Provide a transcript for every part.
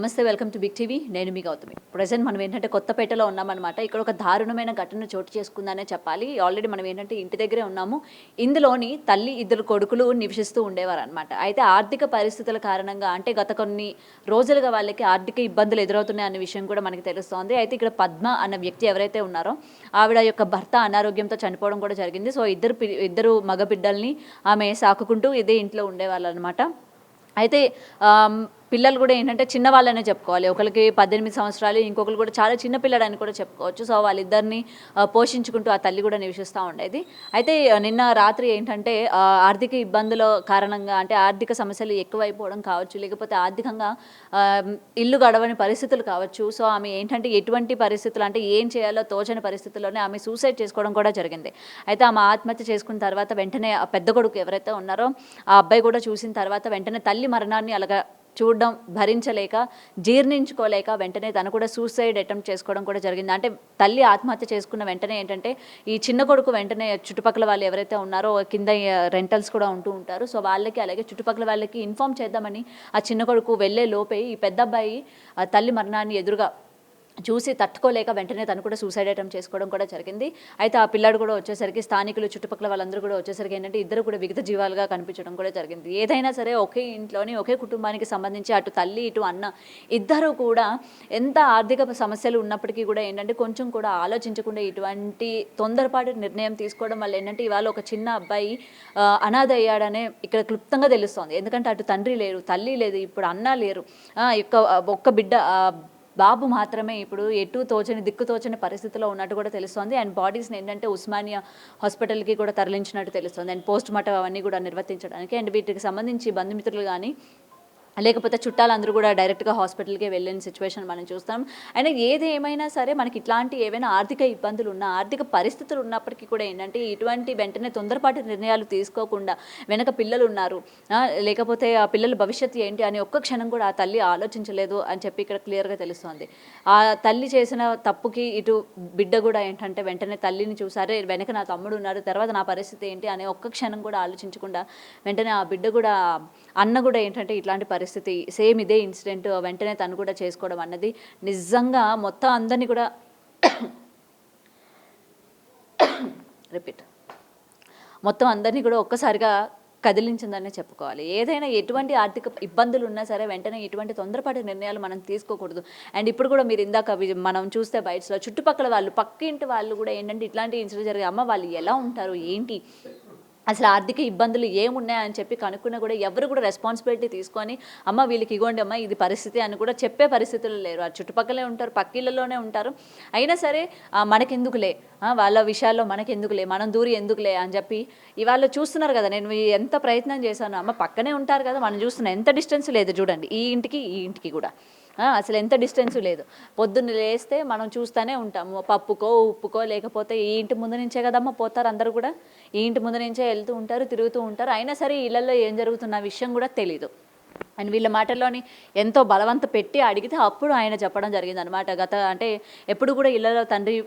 నమస్తే, welcome to big TV. నేను మీ Gautami. Present మనం ఏంటంటే కొత్తపేటలో ఉన్నామన్నమాట. ఇక్కడ ఒక దారుణమైన ఘటన చోటు చేసుకుందనే చెప్పాలి. ఆల్రెడీ మనం ఏంటంటే ఇంటి దగ్గరే ఉన్నాము. ఇందులోని తల్లి, ఇద్దరు కొడుకులు నివసిస్తూ ఉండేవారనమాట. అయితే ఆర్థిక పరిస్థితుల కారణంగా అంటే గత కొన్ని రోజులుగా వాళ్ళకి ఆర్థిక ఇబ్బందులు ఎదురవుతున్నాయి అనే విషయం కూడా మనకి తెలుస్తోంది. అయితే ఇక్కడ పద్మ అన్న వ్యక్తి ఎవరైతే ఉన్నారో ఆవిడ యొక్క భర్త అనారోగ్యంతో చనిపోవడం కూడా జరిగింది. సో ఇద్దరు మగ బిడ్డల్ని ఆమె సాకుకుంటూ ఇదే ఇంట్లో ఉండేవాళ్ళనమాట. అయితే పిల్లలు కూడా ఏంటంటే చిన్నవాళ్ళనే చెప్పుకోవాలి. ఒకరికి 18 సంవత్సరాలు, ఇంకొకరు కూడా చాలా చిన్న పిల్లాడని కూడా చెప్పుకోవచ్చు. సో వాళ్ళిద్దరిని పోషించుకుంటూ ఆ తల్లి కూడా నివసిస్తూ ఉండేది. అయితే నిన్న రాత్రి ఏంటంటే ఆర్థిక ఇబ్బందుల కారణంగా అంటే ఆర్థిక సమస్యలు ఎక్కువైపోవడం కావచ్చు, లేకపోతే ఆర్థికంగా ఇల్లు గడవని పరిస్థితులు కావచ్చు. సో ఆమె ఏంటంటే ఎటువంటి పరిస్థితులు అంటే ఏం చేయాలో తోచని పరిస్థితుల్లోనే ఆమె సూసైడ్ చేసుకోవడం కూడా జరిగింది. అయితే ఆమె ఆత్మహత్య చేసుకున్న తర్వాత వెంటనే ఆ పెద్ద కొడుకు ఎవరైతే ఉన్నారో ఆ అబ్బాయి కూడా చూసిన తర్వాత వెంటనే తల్లి మరణాన్ని అలాగా చూడడం భరించలేక, జీర్ణించుకోలేక వెంటనే తను కూడా సూసైడ్ అటెంప్ట్ చేసుకోవడం కూడా జరిగింది. అంటే తల్లి ఆత్మహత్య చేసుకున్న వెంటనే ఏంటంటే ఈ చిన్న కొడుకు వెంటనే చుట్టుపక్కల వాళ్ళు ఎవరైతే ఉన్నారో కింద రెంటల్స్ కూడా ఉంటూ ఉంటారు. సో వాళ్ళకి అలాగే చుట్టుపక్కల వాళ్ళకి ఇన్ఫార్మ్ చేద్దామని ఆ చిన్న కొడుకు వెళ్ళే లోపే ఈ పెద్ద అబ్బాయి తల్లి మరణాన్ని ఎదురుగా చూసి తట్టుకోలేక వెంటనే తను కూడా సూసైడ్ అటెంప్ట్ చేసుకోవడం కూడా జరిగింది. అయితే ఆ పిల్లాడు కూడా వచ్చేసరికి స్థానికులు చుట్టుపక్కల వాళ్ళందరూ కూడా వచ్చేసరికి ఏంటంటే ఇద్దరు కూడా విగత జీవాలుగా కనిపించడం కూడా జరిగింది. ఏదైనా సరే ఒకే ఇంట్లోని ఒకే కుటుంబానికి సంబంధించి అటు తల్లి ఇటు అన్న ఇద్దరు కూడా ఎంత ఆర్థిక సమస్యలు ఉన్నప్పటికీ కూడా ఏంటంటే కొంచెం కూడా ఆలోచించకుండా ఇటువంటి తొందరపాటు నిర్ణయం తీసుకోవడం వల్ల ఏంటంటే ఇవాళ ఒక చిన్న అబ్బాయి అనాథ అయ్యాడనే ఇక్కడ క్లుప్తంగా తెలుస్తోంది. ఎందుకంటే అటు తండ్రి లేరు, తల్లి లేదు, ఇప్పుడు అన్న లేరు, ఒక్క బిడ్డ బాబు మాత్రమే ఇప్పుడు ఎటు తోచని దిక్కు తోచని పరిస్థితిలో ఉన్నట్టు కూడా తెలుస్తోంది. అండ్ బాడీస్ని ఏంటంటే ఉస్మానియా హాస్పిటల్కి కూడా తరలించినట్టు తెలుస్తుంది. అండ్ పోస్ట్ మార్టం అవన్నీ కూడా నిర్వర్తించడానికి అండ్ వీటికి సంబంధించి బంధుమిత్రులు కానీ లేకపోతే చుట్టాలందరూ కూడా డైరెక్ట్గా హాస్పిటల్కే వెళ్ళిన సిచ్యువేషన్ మనం చూస్తాం. అయినా ఏది ఏమైనా సరే మనకి ఇట్లాంటి ఏవైనా ఆర్థిక ఇబ్బందులు ఉన్నా, ఆర్థిక పరిస్థితులు ఉన్నప్పటికీ కూడా ఏంటంటే ఇటువంటి వెంటనే తొందరపాటు నిర్ణయాలు తీసుకోకుండా వెనక పిల్లలు ఉన్నారు, లేకపోతే ఆ పిల్లల భవిష్యత్తు ఏంటి అని ఒక్క క్షణం కూడా ఆ తల్లి ఆలోచించలేదు అని చెప్పి ఇక్కడ క్లియర్గా తెలుస్తుంది. ఆ తల్లి చేసిన తప్పుకి ఇటు బిడ్డ కూడా ఏంటంటే వెంటనే తల్లిని చూసారే వెనక నా తమ్ముడు ఉన్నారు, తర్వాత నా పరిస్థితి ఏంటి అనే ఒక్క క్షణం కూడా ఆలోచించకుండా వెంటనే ఆ బిడ్డ కూడా అన్న కూడా ఏంటంటే ఇట్లాంటి పరిస్థితి సేమ్ ఇదే ఇన్సిడెంట్ వెంటనే తను కూడా చేసుకోవడం అన్నది నిజంగా మొత్తం అందరినీ కూడా మొత్తం అందరినీ కూడా ఒక్కసారిగా కదిలించిందనే చెప్పుకోవాలి. ఏదైనా ఎటువంటి ఆర్థిక ఇబ్బందులు ఉన్నా సరే వెంటనే ఎటువంటి తొందరపాటు నిర్ణయాలు మనం తీసుకోకూడదు. అండ్ ఇప్పుడు కూడా మీరు ఇందాక మనం చూస్తే బయటలో చుట్టుపక్కల వాళ్ళు పక్కింటి వాళ్ళు కూడా ఏంటంటే ఇట్లాంటి ఇన్సిడెంట్ జరిగే అమ్మ వాళ్ళు ఎలా ఉంటారు ఏంటి అసలు ఆర్థిక ఇబ్బందులు ఏమున్నాయని చెప్పి కనుక్కున్నా కూడా ఎవరు కూడా రెస్పాన్సిబిలిటీ తీసుకొని అమ్మ వీళ్ళకి ఇగోండి అమ్మ ఇది పరిస్థితి అని కూడా చెప్పే పరిస్థితులు లేరు. ఆ చుట్టుపక్కలే ఉంటారు, పక్కిళ్ళలోనే ఉంటారు. అయినా సరే మనకెందుకులే, వాళ్ళ విషయాల్లో మనకెందుకులే, మనం దూరి ఎందుకులే అని చెప్పి ఇవాళ చూస్తున్నారు కదా. నేను ఎంత ప్రయత్నం చేశాను, అమ్మ పక్కనే ఉంటారు కదా, మనం చూస్తున్నాం ఎంత డిస్టెన్స్ లేదు చూడండి, ఈ ఇంటికి కూడా అసలు ఎంత డిస్టెన్స్ లేదు. పొద్దున్న లేస్తే మనం చూస్తూనే ఉంటాము, పప్పుకో ఉప్పుకో లేకపోతే ఈ ఇంటి ముందు నుంచే కదమ్మా పోతారు అందరూ కూడా, ఈ ఇంటి ముందు నుంచే వెళ్తూ ఉంటారు, తిరుగుతూ ఉంటారు. అయినా సరే ఇళ్లలో ఏం జరుగుతున్న విషయం కూడా తెలీదు. అండ్ వీళ్ళ మాటల్లోని ఎంతో బలవంత పెట్టి అడిగితే అప్పుడు ఆయన చెప్పడం జరిగింది అనమాట. అంటే ఎప్పుడు కూడా ఇళ్లలో తండ్రి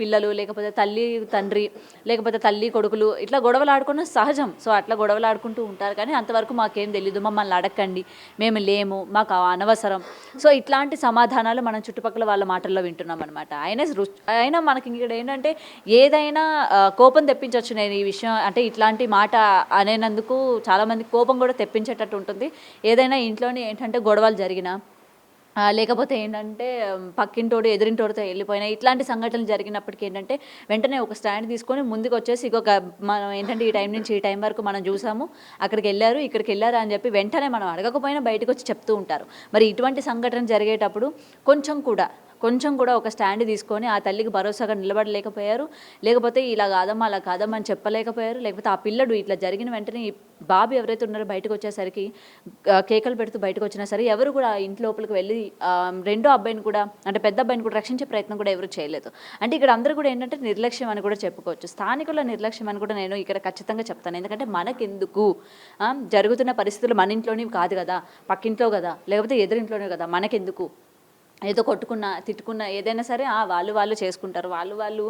పిల్లలు లేకపోతే తల్లి తండ్రి లేకపోతే తల్లి కొడుకులు ఇట్లా గొడవలు ఆడుకున్న సహజం. సో అట్లా గొడవలు ఆడుకుంటూ ఉంటారు, కానీ అంతవరకు మాకేం తెలీదు, మమ్మల్ని అడగండి, మేము లేము, మాకు అనవసరం. సో ఇట్లాంటి సమాధానాలు మనం చుట్టుపక్కల వాళ్ళ మాటల్లో వింటున్నాం అనమాట. అయినా మనకి ఇక్కడ ఏంటంటే ఏదైనా కోపం తెప్పించవచ్చు. నేను ఈ విషయం అంటే ఇట్లాంటి మాట అనేందుకు చాలామంది కోపం కూడా తెప్పించేటట్టు ఉంటుంది. ఏదైనా ఇంట్లోనే ఏంటంటే గొడవలు జరిగినా లేకపోతే ఏంటంటే పక్కింటోడు ఎదురింటోడితో వెళ్ళిపోయినా ఇట్లాంటి సంఘటనలు జరిగినప్పటికీ ఏంటంటే వెంటనే ఒక స్టాండ్ తీసుకొని ముందుకు వచ్చేసి మనం ఏంటంటే ఈ టైం నుంచి ఈ టైం వరకు మనం చూసాము, అక్కడికి వెళ్ళారు, ఇక్కడికి వెళ్ళారు అని చెప్పి వెంటనే మనం అడగకపోయినా బయటకు వచ్చి చెప్తూ ఉంటారు. మరి ఇటువంటి సంఘటన జరిగేటప్పుడు కొంచెం కూడా ఒక స్టాండ్ తీసుకొని ఆ తల్లికి భరోసాగా నిలబడలేకపోయారు, లేకపోతే ఇలా కాదమ్మా అలా కాదమ్మా అని చెప్పలేకపోయారు. లేకపోతే ఆ పిల్లడు ఇట్లా జరిగిన వెంటనే బాబు ఎవరైతే ఉన్నారో బయటకు వచ్చేసరికి కేకలు పెడుతూ బయటకు వచ్చినా సరే ఎవరు కూడా ఇంటి లోపలికి వెళ్ళి రెండో అబ్బాయిని కూడా అంటే పెద్ద అబ్బాయిని కూడా రక్షించే ప్రయత్నం కూడా ఎవరు చేయలేదు. అంటే ఇక్కడ అందరూ కూడా ఏంటంటే నిర్లక్ష్యం అని కూడా చెప్పుకోవచ్చు. స్థానికుల నిర్లక్ష్యం అని కూడా నేను ఇక్కడ ఖచ్చితంగా చెప్తాను. ఎందుకంటే మనకెందుకు, జరుగుతున్న పరిస్థితులు మన ఇంట్లోనివి కాదు కదా, పక్కింట్లో కదా, లేకపోతే ఎదురింట్లోనే కదా, మనకెందుకు ఏదో కొట్టుకున్నా తిట్టుకున్నా ఏదైనా సరే వాళ్ళు చేసుకుంటారు, వాళ్ళు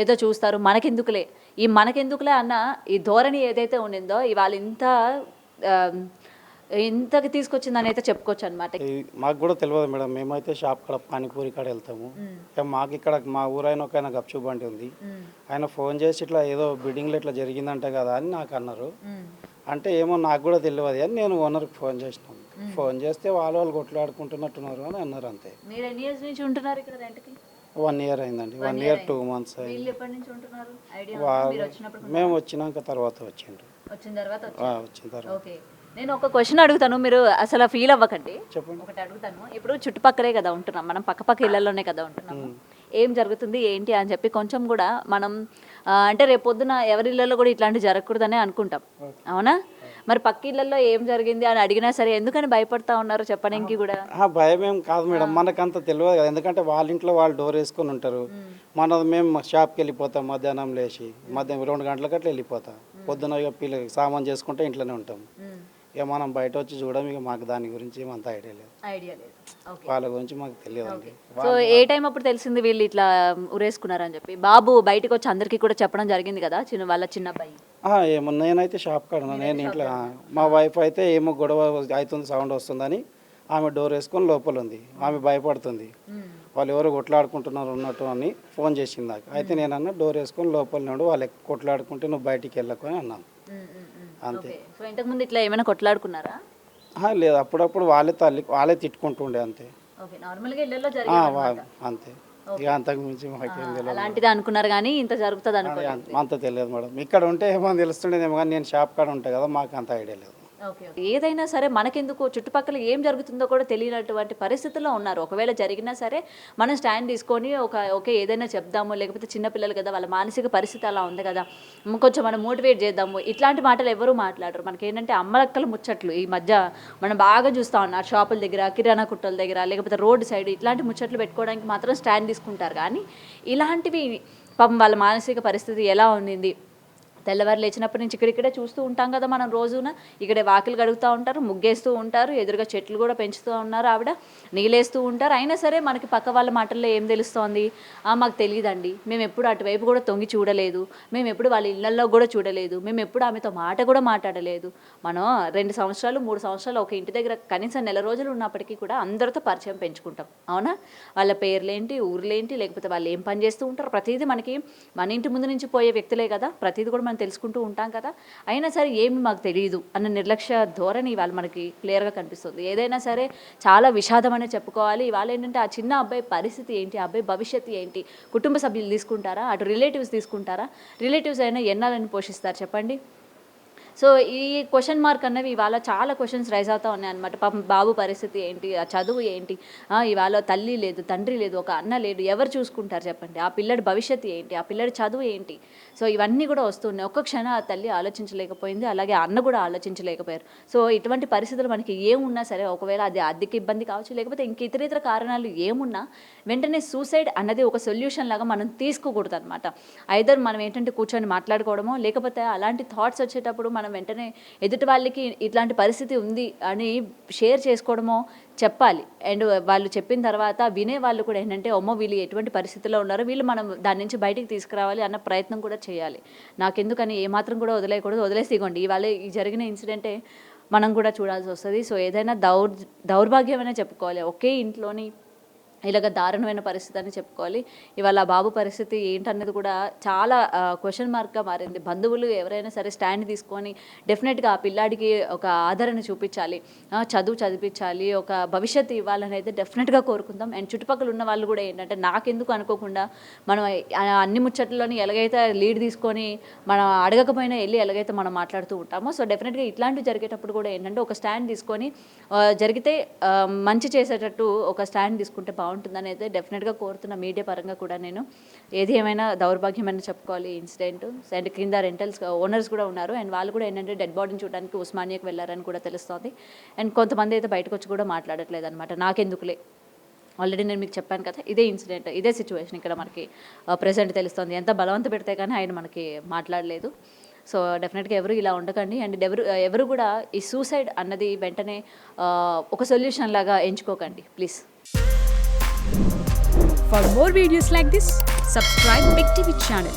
ఏదో చూస్తారు, మనకెందుకులే అన్న ఈ ధోరణి ఏదైతే ఉండిందో ఇవాళ ఇంత ఇంతకి తీసుకొచ్చిందని అయితే చెప్పుకోవచ్చు అనమాట. మాకు కూడా తెలియదు మేడం. మేమైతే షాప్ కాడ పానీపూరి కాడ వెళ్తాము. ఇక మాకు ఇక్కడ మా ఊరైన ఒక ఆయన గప్చూ బండి ఉంది. ఆయన ఫోన్ చేసి ఇట్లా ఏదో బిడ్డింగ్లో ఇట్లా జరిగిందంట కదా అని నాకు అన్నారు. అంటే ఏమో నాకు కూడా తెలియదు అని నేను ఓనర్కి ఫోన్ చేసినాను. ఫోన్ చేస్తే వాళ్ళు కొట్లాడుకుంటున్నట్టున్నారు అని అన్నారు. అంతే. మీరు ఎన్ని ఇయర్స్ నుంచి ఉంటున్నారు ఇక్కడ రెంట్కి? 1 year అయిందండి. 1 year 2 months అయింది. వీళ్ళు ఎప్పటి నుంచి ఉంటున్నారు? ఐడియా ఉందా? మీరు వచ్చినప్పుడు మేము వచ్చినాక తర్వాత వచ్చిండ్రు. వచ్చిన తర్వాత వచ్చిన తర్వాత. ఓకే. నేను ఒక క్వశ్చన్ అడుగుతాను, మీరు అసలు ఫీల్ అవ్వకండి. చెప్పండి. ఒకటి అడుగుతాను. ఇప్పుడు చుట్టుపక్కలే కదా ఉంటున్నాం మనం, పక్క ఇళ్లలోనే కదా ఉంటున్నాము. ఏం జరుగుతుంది ఏంటి అని చెప్పి కొంచెం కూడా మనం అంటే రేపు పొద్దున ఎవరి ఇళ్లలో కూడా ఇట్లాంటివి జరగకూడదనే అనుకుంటాం, అవునా? మరి పక్క ఇళ్లలో ఏం జరిగింది అని అడిగినా సరే ఎందుకని భయపడతా ఉన్నారు చెప్పడానికి కూడా? భయం ఏం కాదు మేడం, మనకంత తెలియదు కదా. ఎందుకంటే వాళ్ళ ఇంట్లో వాళ్ళు డోర్ వేసుకొని ఉంటారు. మేము షాప్కి వెళ్ళిపోతాం మధ్యాహ్నం లేచి, మధ్యాహ్నం 2 గంటలకు అట్లా వెళ్ళిపోతాం. పొద్దున ఇక పిల్లలు సామాన్ చేసుకుంటే ఇంట్లోనే ఉంటాం. ఇక మనం బయట వచ్చి చూడడం, ఇక మాకు దాని గురించి ఏమంత ఐడియా లేదు. వాళ్ళ గురించి మాకు తెలియదండి. సో ఏ టైం అప్పుడు తెలిసింది వీళ్ళు ఇట్లా ఉరేసుకున్నారని చెప్పి? బాబు బయటకు వచ్చి అందరికీ కూడా చెప్పడం జరిగింది కదా, వాళ్ళ చిన్న అబ్బాయి? ఏమో నేనైతే షాప్ కాడ నేను ఇంట్లో, మా వైఫ్ అయితే ఏమో గొడవ అవుతుంది, సౌండ్ వస్తుందని ఆమె డోర్ వేసుకొని లోపల ఉంది. ఆమె భయపడుతుంది, వాళ్ళు ఎవరు కొట్లాడుకుంటున్నారు ఉన్నట్టు అని ఫోన్ చేసింది నాకు. అయితే నేను అన్న డోర్ వేసుకొని లోపల నుండి వాళ్ళు కొట్లాడుకుంటే నువ్వు బయటికి వెళ్ళకు అని అన్నాను. అంతే. సో ఇంతకుముందు ఇట్లా ఏమైనా కొట్లాడుకున్నారా? లేదు, అప్పుడప్పుడు వాళ్ళే తిట్టుకుంటుండే అంతే. అంతే. ఇక అంతకు మించి మాకేం తెలియదు. అలాంటిది అనుకున్నారు కానీ ఇంత జరుగుతుంది అనుకోలేదు. అంత తెలియదు మేడం. ఇక్కడ ఉంటే ఏమో తెలుస్తుండేదేమో కానీ నేను షాప్ కాడ ఉంటాయి కదా, మాకు అంత ఐడియా లేదు. ఏదైనా సరే మనకెందుకు చుట్టుపక్కల ఏం జరుగుతుందో కూడా తెలియనటువంటి పరిస్థితుల్లో ఉన్నారు. ఒకవేళ జరిగినా సరే మనం స్టాండ్ తీసుకొని ఓకే ఏదైనా చెప్దాము, లేకపోతే చిన్నపిల్లలు కదా, వాళ్ళ మానసిక పరిస్థితి అలా ఉంది కదా, కొంచెం మనం మోటివేట్ చేద్దాము. ఇట్లాంటి మాటలు ఎవరు మాట్లాడరు. మనకేంటంటే అమ్మలక్కల ముచ్చట్లు ఈ మధ్య మనం బాగా చూస్తూ ఉన్నాం. షాపుల దగ్గర, కిరాణా కుట్టల దగ్గర, లేకపోతే రోడ్డు సైడ్ ఇట్లాంటి ముచ్చట్లు పెట్టుకోవడానికి మాత్రం స్టాండ్ తీసుకుంటారు. కానీ ఇలాంటివి పాపం వాళ్ళ మానసిక పరిస్థితి ఎలా ఉండింది, తెల్లవారు లేచినప్పటి నుంచి ఇక్కడిక్కడే చూస్తూ ఉంటాం కదా మనం. రోజున ఇక్కడే వాకిలు కడుగుతూ ఉంటారు, ముగ్గేస్తూ ఉంటారు, ఎదురుగా చెట్లు కూడా పెంచుతూ ఉన్నారు, ఆవిడ నీళ్ళేస్తూ ఉంటారు. అయినా సరే మనకి పక్క వాళ్ళ మాటల్లో ఏం తెలుస్తోంది? మాకు తెలియదండి, మేము ఎప్పుడు అటువైపు కూడా తొంగి చూడలేదు, మేము ఎప్పుడు వాళ్ళ ఇళ్లలో కూడా చూడలేదు, మేము ఎప్పుడు ఆమెతో మాట కూడా మాట్లాడలేదు. మనం 2 సంవత్సరాలు 3 సంవత్సరాలు ఒక ఇంటి దగ్గర కనీసం నెల రోజులు ఉన్నప్పటికీ కూడా అందరితో పరిచయం పెంచుకుంటాం, అవునా? వాళ్ళ పేర్లేంటి, ఊర్లేంటి, లేకపోతే వాళ్ళు ఏం పని చేస్తూ ఉంటారు, ప్రతిదీ మనకి మన ఇంటి ముందు నుంచి పోయే వ్యక్తులే కదా, ప్రతిదీ కూడా తెలుసుకుంటూ ఉంటాం కదా. అయినా సరే ఏమి మాకు తెలియదు అన్న నిర్లక్ష్య ధోరణి ఇవాళ మనకి క్లియర్గా కనిపిస్తుంది. ఏదైనా సరే చాలా విషాదం అనే చెప్పుకోవాలి. ఇవాళ ఏంటంటే ఆ చిన్న అబ్బాయి పరిస్థితి ఏంటి, ఆ అబ్బాయి భవిష్యత్తు ఏంటి, కుటుంబ సభ్యులు తీసుకుంటారా, అటు రిలేటివ్స్ తీసుకుంటారా? రిలేటివ్స్ అయినా ఎన్నాలని పోషిస్తారు చెప్పండి? సో ఈ క్వశ్చన్ మార్క్ అన్నవి ఇవాళ చాలా క్వశ్చన్స్ రైజ్ అవుతూ ఉన్నాయి అనమాట. పాపం బాబు పరిస్థితి ఏంటి, ఆ చదువు ఏంటి, ఇవాళ తల్లి లేదు, తండ్రి లేదు, ఒక అన్న లేడు, ఎవరు చూసుకుంటారు చెప్పండి? ఆ పిల్లడి భవిష్యత్తు ఏంటి, ఆ పిల్లడి చదువు ఏంటి? సో ఇవన్నీ కూడా వస్తున్నాయి. ఒక్క క్షణం ఆ తల్లి ఆలోచించలేకపోయింది, అలాగే అన్న కూడా ఆలోచించలేకపోయారు. సో ఇటువంటి పరిస్థితులు మనకి ఏమున్నా సరే, ఒకవేళ అది ఆర్థిక ఇబ్బంది కావచ్చు, లేకపోతే ఇంక ఇతర కారణాలు ఏమున్నా వెంటనే సూసైడ్ అన్నది ఒక సొల్యూషన్ లాగా మనం తీసుకోకూడదు అనమాట. ఐదర్ మనం ఏంటంటే కూర్చొని మాట్లాడుకోవడమో, లేకపోతే అలాంటి థాట్స్ వచ్చేటప్పుడు మనం వెంటనే ఎదుటి వాళ్ళకి ఇట్లాంటి పరిస్థితి ఉంది అని షేర్ చేసుకోవడమో చెప్పాలి. అండ్ వాళ్ళు చెప్పిన తర్వాత వినే వాళ్ళు కూడా ఏంటంటే అమ్మో వీళ్ళు ఎటువంటి పరిస్థితుల్లో ఉన్నారో, వీళ్ళు మనం దాని నుంచి బయటికి తీసుకురావాలి అన్న ప్రయత్నం కూడా చేయాలి. నాకెందుకని ఏమాత్రం కూడా వదిలేయకూడదు. వదిలేసి ఇవ్వండి, ఇవాళ ఈ జరిగిన ఇన్సిడెంటే మనం కూడా చూడాల్సి వస్తుంది. సో ఏదైనా దౌర్భాగ్యమైనా చెప్పుకోవాలి. ఒకే ఇంట్లోని ఇలాగ దారుణమైన పరిస్థితి అని చెప్పుకోవాలి. ఇవాళ బాబు పరిస్థితి ఏంటన్నది కూడా చాలా క్వశ్చన్ మార్క్గా మారింది. బంధువులు ఎవరైనా సరే స్టాండ్ తీసుకొని డెఫినెట్గా ఆ పిల్లాడికి ఒక ఆదరణ చూపించాలి, చదివించాలి, ఒక భవిష్యత్తు ఇవ్వాలని అయితే డెఫినెట్గా కోరుకుందాం. అండ్ చుట్టుపక్కల ఉన్న వాళ్ళు కూడా ఏంటంటే నాకెందుకు అనుకోకుండా మనం అన్ని ముచ్చట్లోని ఎలాగైతే లీడ్ తీసుకొని మనం అడగకపోయినా వెళ్ళి ఎలాగైతే మనం మాట్లాడుతూ ఉంటామో, సో డెఫినెట్గా ఇట్లాంటివి జరిగేటప్పుడు కూడా ఏంటంటే ఒక స్టాండ్ తీసుకొని జరిగితే మంచి చేసేటట్టు ఒక స్టాండ్ తీసుకుంటే బాగుంటుందని అయితే డెఫినెట్గా కోరుతున్న. మీడియా పరంగా కూడా నేను ఏది ఏమైనా దౌర్భాగ్యమని చెప్పుకోవాలి ఈ ఇన్సిడెంట్. అండ్ కింద రెంటల్స్ ఓనర్స్ కూడా ఉన్నారు, అండ్ వాళ్ళు కూడా ఏంటంటే డెడ్ బాడీని చూడడానికి ఉస్మానియాకి వెళ్ళారని కూడా తెలుస్తుంది. అండ్ కొంతమంది అయితే బయటకు వచ్చి కూడా మాట్లాడట్లేదు అనమాట. నాకెందుకులే, ఆల్రెడీ నేను మీకు చెప్పాను కదా, ఇదే ఇన్సిడెంట్, ఇదే సిచ్యువేషన్ ఇక్కడ మనకి ప్రెసెంట్ తెలుస్తుంది. ఎంత బలవంత పెడితే కానీ ఆయన మనకి మాట్లాడలేదు. సో డెఫినెట్గా ఎవరు ఇలా ఉండకండి. అండ్ ఎవరు కూడా ఈ సూసైడ్ అన్నది వెంటనే ఒక సొల్యూషన్ లాగా ఎంచుకోకండి please. For more videos like this, subscribe Big TV channel.